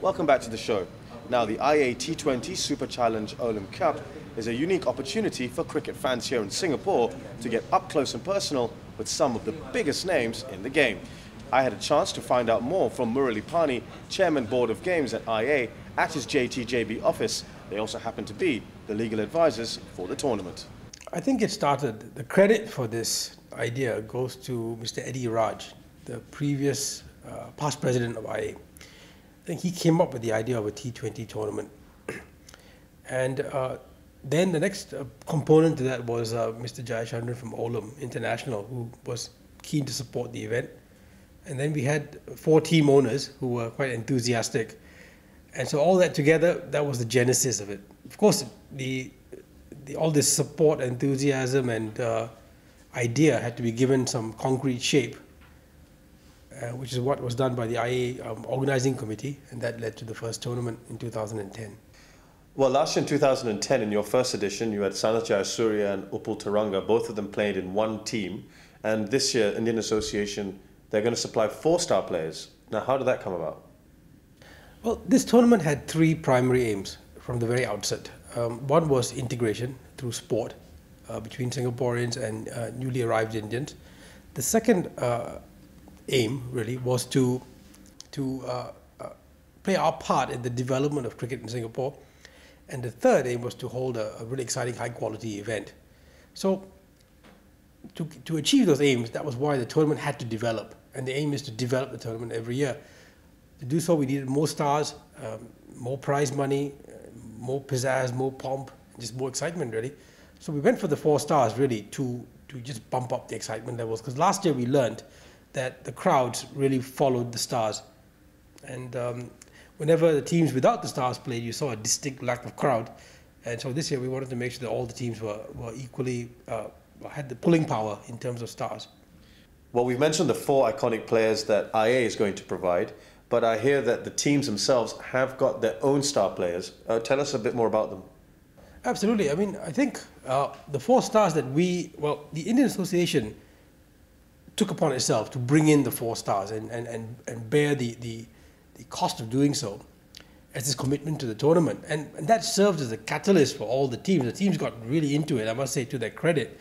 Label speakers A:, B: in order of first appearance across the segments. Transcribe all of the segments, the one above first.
A: Welcome back to the show. Now, the IA T20 Super Challenge Olam Cup is a unique opportunity for cricket fans here in Singapore to get up close and personal with some of the biggest names in the game. I had a chance to find out more from Murali Pani, Chairman Board of Games at IA, at his JTJB office. They also happen to be the legal advisors for the tournament.
B: I think it started, the credit for this idea goes to Mr. Eddie Raj, the previous past president of IA. I think he came up with the idea of a T20 tournament. And then the next component to that was Mr. Jayachandran from Olam International, who was keen to support the event. And then we had 4 team owners who were quite enthusiastic. And so all that together, that was the genesis of it. Of course, all this support, enthusiasm, and idea had to be given some concrete shape, which is what was done by the IA organizing committee, and that led to the first tournament in 2010.
A: Well, last year in 2010, in your first edition, you had Sanat Jayasuriya and Upul Taranga. Both of them played in one team. And this year, Indian Association, they're going to supply 4-star players. Now, how did that come about?
B: Well, this tournament had 3 primary aims from the very outset. One was integration through sport between Singaporeans and newly arrived Indians. The second aim, really, was to play our part in the development of cricket in Singapore. And the third aim was to hold a really exciting, high-quality event. So to achieve those aims, that was why the tournament had to develop. And the aim is to develop the tournament every year. To do so, we needed more stars, more prize money, more pizzazz, more pomp, just more excitement, really. So we went for the 4 stars, really, to just bump up the excitement levels. Because last year we learned that the crowds really followed the stars. And whenever the teams without the stars played, you saw a distinct lack of crowd. And so this year we wanted to make sure that all the teams were equally, had the pulling power in terms of stars.
A: Well, we've mentioned the 4 iconic players that IA is going to provide, but I hear that the teams themselves have got their own star players. Tell us a bit more about them.
B: Absolutely. I mean, I think the 4 stars that the Indian Association took upon itself to bring in the 4 stars and bear the cost of doing so as its commitment to the tournament. And that served as a catalyst for all the teams. The teams got really into it, I must say, to their credit.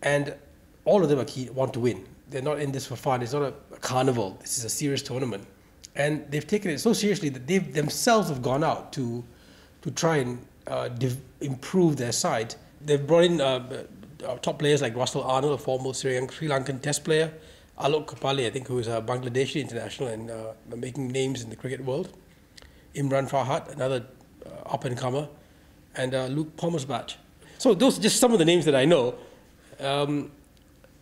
B: And all of them want to win. They're not in this for fun. It's not a carnival. This is a serious tournament. And they've taken it so seriously that they themselves have gone out to try and improve their side. They've brought in top players like Russell Arnold, a former Sri Lankan test player, Alok Kapale, I think, who is a Bangladeshi international and making names in the cricket world, Imran Farhat, another up-and-comer, and Luke Pommersbach. So those are just some of the names that I know. And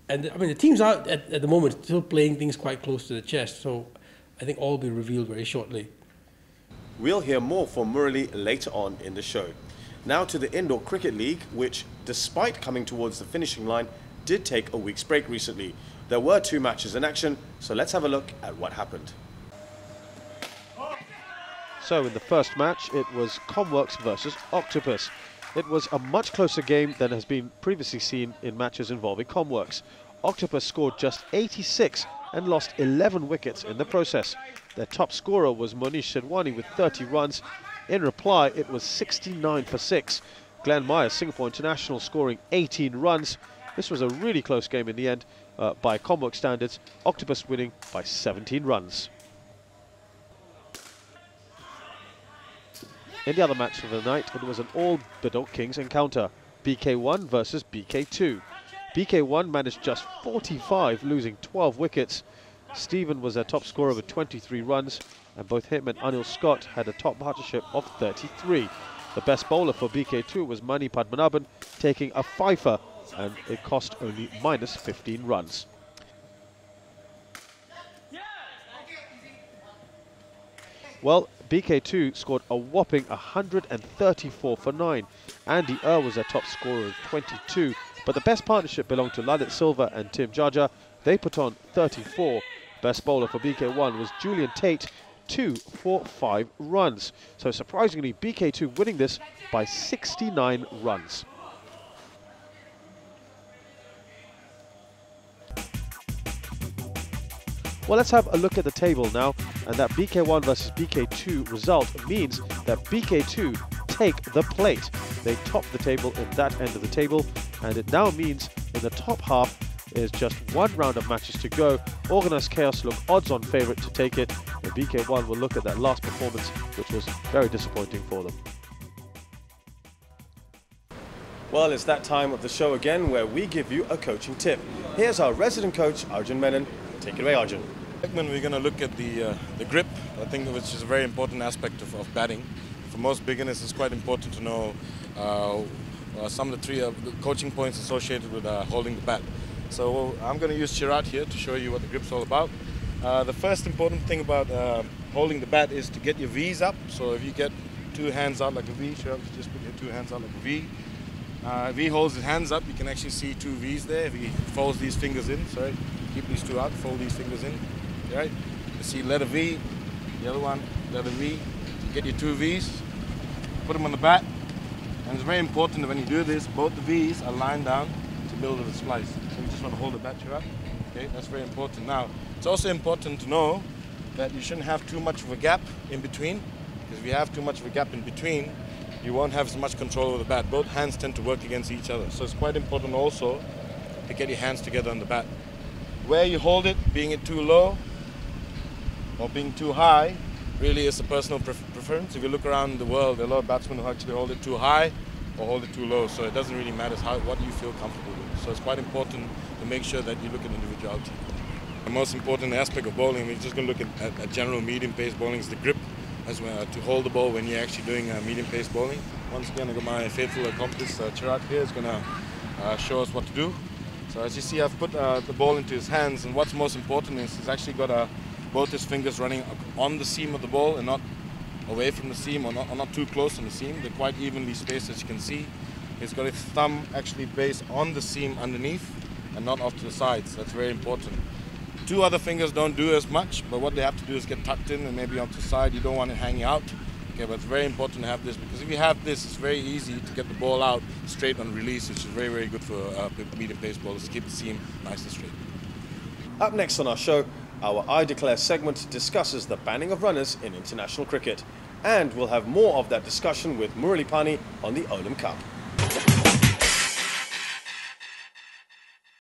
B: I mean, the teams are at the moment still playing things quite close to the chest, so I think all will be revealed very shortly.
A: We'll hear more from Murali later on in the show. Now to the Indoor Cricket League, which, despite coming towards the finishing line, did take a week's break recently. There were 2 matches in action, so let's have a look at what happened. So in the first match, it was Comworks versus Octopus. It was a much closer game than has been previously seen in matches involving Comworks. Octopus scored just 86 and lost 11 wickets in the process. Their top scorer was Monish Sherwani with 30 runs. In reply, it was 69 for 6. Glenn Myers, Singapore international, scoring 18 runs. This was a really close game in the end by Comworks standards, Octopus winning by 17 runs. In the other match of the night, it was an all-Bedok Kings encounter, BK1 versus BK2. BK1 managed just 45, losing 12 wickets. Stephen was their top scorer with 23 runs, and both him and Anil Scott had a top partnership of 33. The best bowler for BK2 was Mani Padmanabhan, taking a fifer, and it cost only minus 15 runs. Well, BK2 scored a whopping 134 for 9. Andy was their top scorer with 22, but the best partnership belonged to Lalit Silva and Tim Jaja. They put on 34. Best bowler for BK1 was Julian Tate, 2 for 5 runs. So surprisingly, BK2 winning this by 69 runs. Well, let's have a look at the table now. and that BK1 versus BK2 result means that BK2 take the plate. They top the table in that end of the table, and it now means in the top half is just one round of matches to go. Organised Chaos look odds-on favourite to take it, and BK1 will look at that last performance, which was very disappointing for them.
C: Well, it's that time of the show again where we give you a coaching tip. Here's our resident coach, Arjun Menon. Take it away, Arjun.
D: Segment, we're going to look at the grip, I think, which is a very important aspect of batting. For most beginners, it's quite important to know some of the three coaching points associated with holding the bat. So I'm going to use Chirag here to show you what the grip's all about. The first important thing about holding the bat is to get your V's up. So if you get two hands out like a V, Chirag, just put your two hands out like a V. If he holds his hands up, you can actually see two V's there. If he folds these fingers in, sorry, keep these two out, fold these fingers in, right? You see letter V, the other one, letter V. Get your two V's, put them on the bat, and it's very important that when you do this, both the V's are lined down to build a splice. So you just want to hold the bat up, okay? That's very important. Now, it's also important to know that you shouldn't have too much of a gap in between, because if you have too much of a gap in between, you won't have as much control over the bat. Both hands tend to work against each other. So it's quite important also to get your hands together on the bat. Where you hold it, being it too low or being too high, really is a personal preference. If you look around the world, there are a lot of batsmen who actually hold it too high or hold it too low. So it doesn't really matter what you feel comfortable with. So it's quite important to make sure that you look at individuality. The most important aspect of bowling, we're just going to look at general medium pace bowling, is the grip. As well, to hold the ball when you're actually doing medium pace bowling. Once again, I've got my faithful accomplice Chirag here is going to show us what to do. So as you see, I've put the ball into his hands, and what's most important is he's actually got both his fingers running on the seam of the ball and not away from the seam or not too close on the seam. They're quite evenly spaced, as you can see. He's got his thumb actually based on the seam underneath and not off to the sides. That's very important. Two other fingers don't do as much, but what they have to do is get tucked in and maybe onto the side. You don't want it hanging out. Okay, but it's very important to have this, because if you have this, it's very easy to get the ball out straight on release, which is very, very good for medium pace bowlers to keep the seam nice and straight.
C: Up next on our show, our I Declare segment discusses the banning of runners in international cricket. And we'll have more of that discussion with Murali Pani on the Onam Cup.